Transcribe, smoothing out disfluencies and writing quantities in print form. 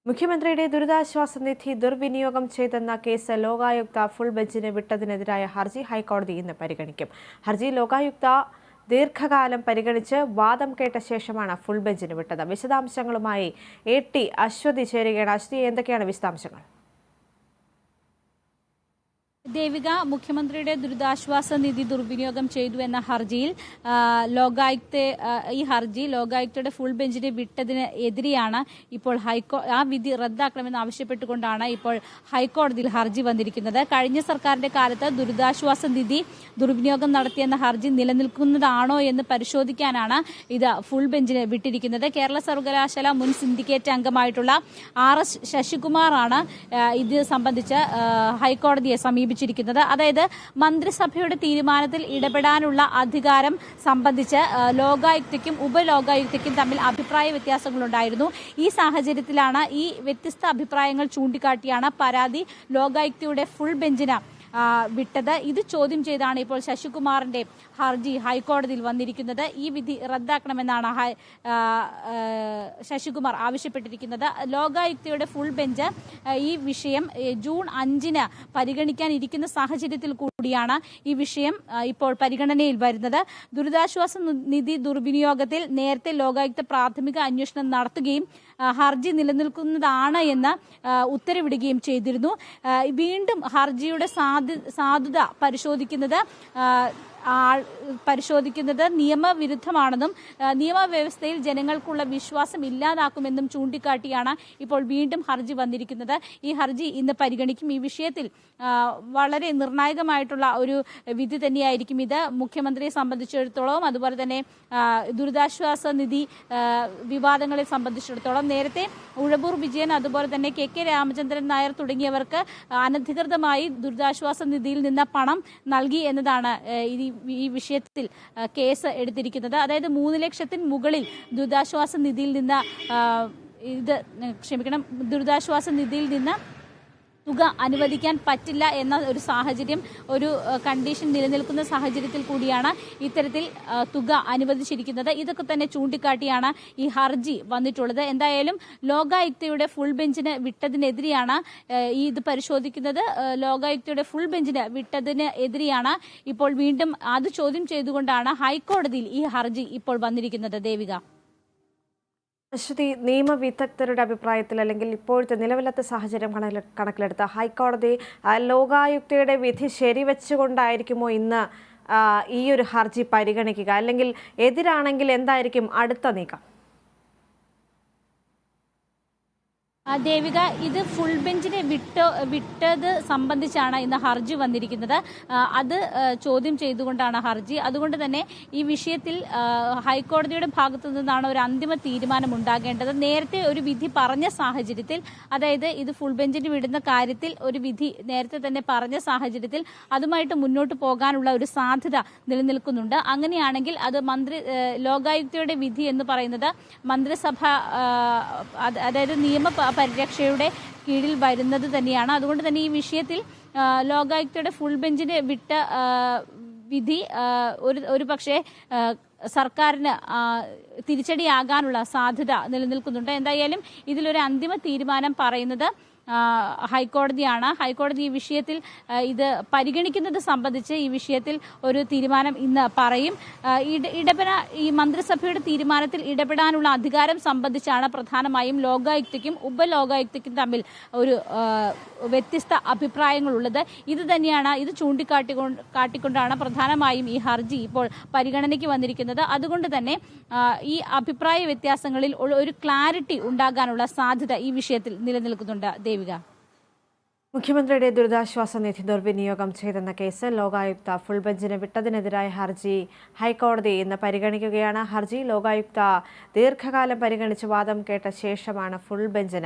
മുഖ്യമന്ത്രിയുടെ ദുരിതാശ്വാസ നിധി ദുർവിനിയോഗം ചെയ്തെന്ന കേസ് ലോകായുക്ത ഫുൾ ബെഞ്ചിന് വിട്ടതിനെതിരായ ഹർജി ഹൈക്കോടതി ഇന്ന് പരിഗണിക്കും. ഹർജി ലോകായുക്ത ദീർഘകാലം പരിഗണിച്ച് വാദം കേട്ട ശേഷമാണ് ഫുൾ ബെഞ്ചിന് വിട്ടത്. വിശദാംശങ്ങളുമായി AT അശ്വതി ചേരുകയാണ്. അശ്വതി, എന്തൊക്കെയാണ് വിശദാംശങ്ങൾ? ദേവിക, മുഖ്യമന്ത്രിയുടെ ദുരിതാശ്വാസ നിധി ദുർവിനിയോഗം ചെയ്തു എന്ന ഹർജിയിൽ ഈ ഹർജി ലോകായുക്തയുടെ ഫുൾ ബെഞ്ചിന് വിട്ടതിന് എതിരെയാണ് ഇപ്പോൾ ആ വിധി റദ്ദാക്കണമെന്ന് ആവശ്യപ്പെട്ടുകൊണ്ടാണ് ഇപ്പോൾ ഹൈക്കോടതിയിൽ ഹർജി വന്നിരിക്കുന്നത്. കഴിഞ്ഞ സർക്കാരിന്റെ കാലത്ത് ദുരിതാശ്വാസ നിധി ദുർവിനിയോഗം നടത്തിയെന്ന ഹർജി നിലനിൽക്കുന്നതാണോ എന്ന് പരിശോധിക്കാനാണ് ഇത് ഫുൾ ബെഞ്ചിന് വിട്ടിരിക്കുന്നത്. കേരള സർവകലാശാല മുൻ സിൻഡിക്കേറ്റ് അംഗമായിട്ടുള്ള RS ശശികുമാറാണ് ഇത് സംബന്ധിച്ച് ഹൈക്കോടതിയെ സമീപിച്ചത്. അതായത് മന്ത്രിസഭയുടെ തീരുമാനത്തിൽ ഇടപെടാനുള്ള അധികാരം സംബന്ധിച്ച് ലോകായുക്തയ്ക്കും ഉപലോകായുക്തയ്ക്കും തമ്മിൽ അഭിപ്രായ വ്യത്യാസങ്ങളുണ്ടായിരുന്നു. ഈ സാഹചര്യത്തിലാണ് ഈ വ്യത്യസ്ത അഭിപ്രായങ്ങൾ ചൂണ്ടിക്കാട്ടിയാണ് പരാതി ലോകായുക്തയുടെ ഫുൾ ബെഞ്ചിന് വിട്ടത്. ഇത് ചോദ്യം ചെയ്താണ് ഇപ്പോൾ ശശികുമാറിന്റെ ഹർജി ഹൈക്കോടതിയിൽ വന്നിരിക്കുന്നത്. ഈ വിധി റദ്ദാക്കണമെന്നാണ് ശശികുമാർ ആവശ്യപ്പെട്ടിരിക്കുന്നത്. ലോകായുക്തയുടെ ഫുൾ ബെഞ്ച് ഈ വിഷയം ജൂൺ 5-ന് പരിഗണിക്കാനിരിക്കുന്ന സാഹചര്യത്തിൽ കൂടിയാണ് ഈ വിഷയം ഇപ്പോൾ പരിഗണനയിൽ വരുന്നത്. ദുരിതാശ്വാസ നിധി ദുർവിനിയോഗത്തിൽ നേരത്തെ ലോകായുക്ത പ്രാഥമിക അന്വേഷണം നടത്തുകയും ഹർജി നിലനിൽക്കുന്നതാണ് എന്ന് ഉത്തരവിടുകയും ചെയ്തിരുന്നു. വീണ്ടും ഹർജിയുടെ സാധുത പരിശോധിക്കുന്നത് നിയമവിരുദ്ധമാണെന്നും നിയമവ്യവസ്ഥയിൽ ജനങ്ങൾക്കുള്ള വിശ്വാസം ഇല്ലാതാക്കുമെന്നും ചൂണ്ടിക്കാട്ടിയാണ് ഇപ്പോൾ വീണ്ടും ഹർജി വന്നിരിക്കുന്നത്. ഈ ഹർജി ഇന്ന് പരിഗണിക്കും. ഈ വിഷയത്തിൽ വളരെ നിർണായകമായിട്ടുള്ള ഒരു വിധി തന്നെയായിരിക്കും ഇത്. മുഖ്യമന്ത്രിയെ സംബന്ധിച്ചിടത്തോളം, അതുപോലെ തന്നെ ദുരിതാശ്വാസ നിധി വിവാദങ്ങളെ സംബന്ധിച്ചിടത്തോളം നേരത്തെ ഉഴവൂർ വിജയൻ, അതുപോലെ തന്നെ KK രാമചന്ദ്രൻ നായർ തുടങ്ങിയവർക്ക് അനധികൃതമായി ദുരിതാശ്വാസ നിധിയിൽ നിന്ന് പണം നൽകി എന്നതാണ് ഈ വിഷയത്തിൽ കേസ് എടുത്തിരിക്കുന്നത്. അതായത് 3 ലക്ഷത്തിന് മുകളിൽ ദുരിതാശ്വാസ നിധിയിൽ നിന്ന് തുക അനുവദിക്കാൻ പറ്റില്ല എന്ന ഒരു സാഹചര്യം, ഒരു കണ്ടീഷൻ നിലനിൽക്കുന്ന സാഹചര്യത്തിൽ കൂടിയാണ് ഇത്തരത്തിൽ തുക അനുവദിച്ചിരിക്കുന്നത്. ഇതൊക്കെ തന്നെ ചൂണ്ടിക്കാട്ടിയാണ് ഈ ഹർജി വന്നിട്ടുള്ളത്. എന്തായാലും ലോകായുക്തയുടെ ഫുൾ ബെഞ്ചിന് വിട്ടതിനെതിരെയാണ് ഇത് പരിശോധിക്കുന്നത്. ലോകായുക്തയുടെ ഫുൾ ബെഞ്ചിന് വിട്ടതിന് എതിരെയാണ് ഇപ്പോൾ വീണ്ടും അത് ചോദ്യം ചെയ്തുകൊണ്ടാണ് ഹൈക്കോടതിയിൽ ഈ ഹർജി ഇപ്പോൾ വന്നിരിക്കുന്നത്. ദേവിക, അശ്വതി, നിയമവിദഗ്ധരുടെ അഭിപ്രായത്തിൽ അല്ലെങ്കിൽ ഇപ്പോഴത്തെ നിലവിലത്തെ സാഹചര്യം കണക്കിലെടുത്ത ഹൈക്കോടതി ലോകായുക്തയുടെ വിധി ശരിവെച്ചുകൊണ്ടായിരിക്കുമോ ഇന്ന് ഈ ഒരു ഹർജി പരിഗണിക്കുക? അല്ലെങ്കിൽ എതിരാണെങ്കിൽ എന്തായിരിക്കും അടുത്ത നീക്കം? ദേവിക, ഇത് ഫുൾ ബെഞ്ചിനെ വിട്ടത് സംബന്ധിച്ചാണ് ഇന്ന് ഹർജി വന്നിരിക്കുന്നത്. അത് ചോദ്യം ചെയ്തുകൊണ്ടാണ് ഹർജി. അതുകൊണ്ട് തന്നെ ഈ വിഷയത്തിൽ ഹൈക്കോടതിയുടെ ഭാഗത്തു നിന്നാണ് ഒരു അന്തിമ തീരുമാനം ഉണ്ടാകേണ്ടത്. നേരത്തെ ഒരു വിധി പറഞ്ഞ സാഹചര്യത്തിൽ, അതായത് ഇത് ഫുൾ ബെഞ്ചിന് വിടുന്ന കാര്യത്തിൽ ഒരു വിധി നേരത്തെ തന്നെ പറഞ്ഞ സാഹചര്യത്തിൽ അതുമായിട്ട് മുന്നോട്ട് പോകാനുള്ള ഒരു സാധ്യത നിലനിൽക്കുന്നുണ്ട്. അങ്ങനെയാണെങ്കിൽ അത് ലോകായുക്തയുടെ വിധി എന്ന് പറയുന്നത് മന്ത്രിസഭ, അതായത് നിയമ പരിരക്ഷയുടെ കീഴിൽ വരുന്നത് തന്നെയാണ്. അതുകൊണ്ട് തന്നെ ഈ വിഷയത്തിൽ ലോകായുക്തയുടെ ഫുൾ ബെഞ്ചിന് വിട്ട വിധി ഒരു പക്ഷേ സർക്കാരിന് തിരിച്ചടിയാകാനുള്ള സാധ്യത നിലനിൽക്കുന്നുണ്ട്. എന്തായാലും ഇതിലൊരു അന്തിമ തീരുമാനം പറയുന്നത് ഹൈക്കോടതിയാണ്. ഹൈക്കോടതി ഈ വിഷയത്തിൽ ഇത് പരിഗണിക്കുന്നത് സംബന്ധിച്ച് ഈ വിഷയത്തിൽ ഒരു തീരുമാനം ഇന്ന് പറയും. ഈ മന്ത്രിസഭയുടെ തീരുമാനത്തിൽ ഇടപെടാനുള്ള അധികാരം സംബന്ധിച്ചാണ് പ്രധാനമായും ലോകായുക്തയ്ക്കും ഉപലോകായുക്തയ്ക്കും തമ്മിൽ ഒരു വ്യത്യസ്ത അഭിപ്രായങ്ങളുള്ളത്. ഇത് ചൂണ്ടിക്കാട്ടിക്കൊണ്ടാണ് പ്രധാനമായും ഈ ഹർജി ഇപ്പോൾ പരിഗണനയ്ക്ക് വന്നിരിക്കുന്നത്. അതുകൊണ്ട് തന്നെ ഈ അഭിപ്രായ വ്യത്യാസങ്ങളിൽ ഒരു ക്ലാരിറ്റി ഉണ്ടാകാനുള്ള സാധ്യത ഈ വിഷയത്തിൽ നിലനിൽക്കുന്നുണ്ട്. ദേവിക, മുഖ്യമന്ത്രിയുടെ ദുരിതാശ്വാസ നിധി ദുർവിനിയോഗം ചെയ്തെന്ന കേസ് ലോകായുക്ത ഫുൾ ബെഞ്ചിന് വിട്ടതിനെതിരായ ഹർജി ഹൈക്കോടതി ഇന്ന് പരിഗണിക്കുകയാണ്. ഹർജി ലോകായുക്ത ദീർഘകാലം പരിഗണിച്ച് വാദം കേട്ട ശേഷമാണ് ഫുൾ ബെഞ്ചിന്